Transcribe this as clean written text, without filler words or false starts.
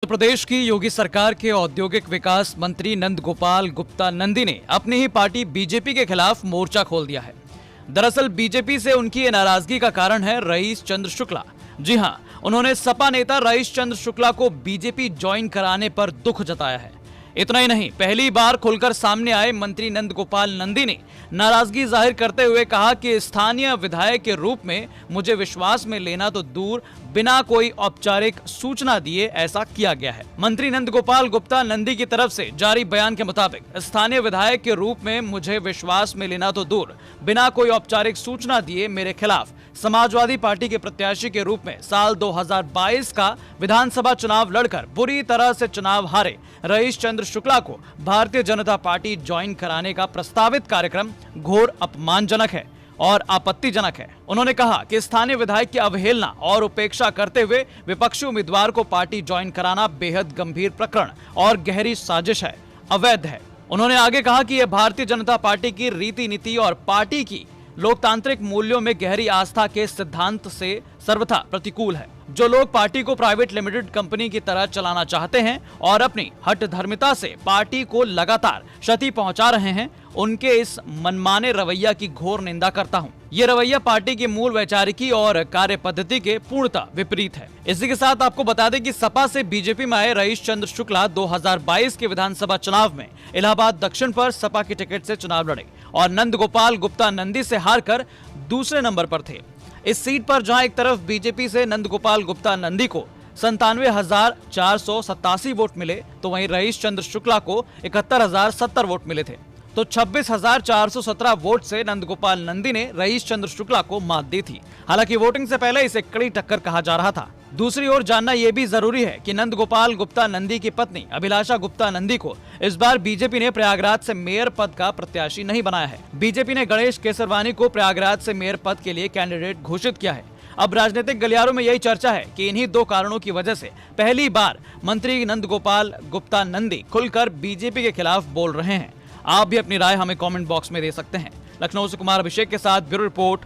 प्रदेश की योगी सरकार के औद्योगिक विकास मंत्री नंद गोपाल गुप्ता नंदी ने अपनी ही पार्टी बीजेपी के खिलाफ मोर्चा खोल दिया है। दरअसल बीजेपी से उनकी ये नाराजगी का कारण है रईस चंद्र शुक्ला। जी हां, उन्होंने सपा नेता रईस चंद्र शुक्ला को बीजेपी ज्वाइन कराने पर दुख जताया है। इतना ही नहीं, पहली बार खुलकर सामने आए मंत्री नंद गोपाल नंदी ने नाराजगी जाहिर करते हुए कहा कि स्थानीय विधायक के रूप में मुझे विश्वास में लेना तो दूर, बिना कोई औपचारिक सूचना दिए ऐसा किया गया है। मंत्री नंद गोपाल गुप्ता नंदी की तरफ से जारी बयान के मुताबिक स्थानीय विधायक के रूप में मुझे विश्वास में लेना तो दूर, बिना कोई औपचारिक सूचना दिए मेरे खिलाफ समाजवादी पार्टी के प्रत्याशी के रूप में साल 2022 का विधानसभा चुनाव लड़कर बुरी तरह से चुनाव हारे रईस चंद्र शुक्ला को भारतीय जनता पार्टी ज्वाइन कराने का प्रस्तावित कार्यक्रम घोर अपमानजनक है और आपत्तिजनक है। उन्होंने कहा कि स्थानीय विधायक की अवहेलना और उपेक्षा करते हुए विपक्षी उम्मीदवार को पार्टी ज्वाइन कराना बेहद गंभीर प्रकरण और गहरी साजिश है, अवैध है। उन्होंने आगे कहा कि यह भारतीय जनता पार्टी की रीति नीति और पार्टी की लोकतांत्रिक मूल्यों में गहरी आस्था के सिद्धांत से सर्वथा प्रतिकूल है। जो लोग पार्टी को प्राइवेट लिमिटेड कंपनी की तरह चलाना चाहते हैं और अपनी हठधर्मिता से पार्टी को लगातार क्षति पहुंचा रहे हैं, उनके इस मनमाने रवैया की घोर निंदा करता हूं। ये रवैया पार्टी की मूल वैचारिकी और कार्य पद्धति के पूर्णतः विपरीत है। इसी के साथ आपको बता दें कि सपा से बीजेपी में आए रईस चंद्र शुक्ला 2022 के विधानसभा चुनाव में इलाहाबाद दक्षिण पर सपा की टिकट से चुनाव लड़े और नंद गोपाल गुप्ता नंदी से हारकर दूसरे नंबर पर थे। इस सीट पर जहां एक तरफ बीजेपी से नंद गोपाल गुप्ता नंदी को 97,487 वोट मिले, तो वहीं रईस चंद्र शुक्ला को 71,070 वोट मिले थे। तो 26,417 वोट से नंद गोपाल नंदी ने रईस चंद्र शुक्ला को मात दी थी। हालांकि वोटिंग से पहले इसे कड़ी टक्कर कहा जा रहा था। दूसरी ओर जानना यह भी जरूरी है कि नंद गोपाल गुप्ता नंदी की पत्नी अभिलाषा गुप्ता नंदी को इस बार बीजेपी ने प्रयागराज से मेयर पद का प्रत्याशी नहीं बनाया है। बीजेपी ने गणेश केसरवानी को प्रयागराज से मेयर पद के लिए कैंडिडेट घोषित किया है। अब राजनीतिक गलियारों में यही चर्चा है कि इन्हीं दो कारणों की वजह से पहली बार मंत्री नंद गोपाल गुप्ता नंदी खुलकर बीजेपी के खिलाफ बोल रहे हैं। आप भी अपनी राय हमें कमेंट बॉक्स में दे सकते हैं। लखनऊ से कुमार अभिषेक के साथ ब्यूरो रिपोर्ट।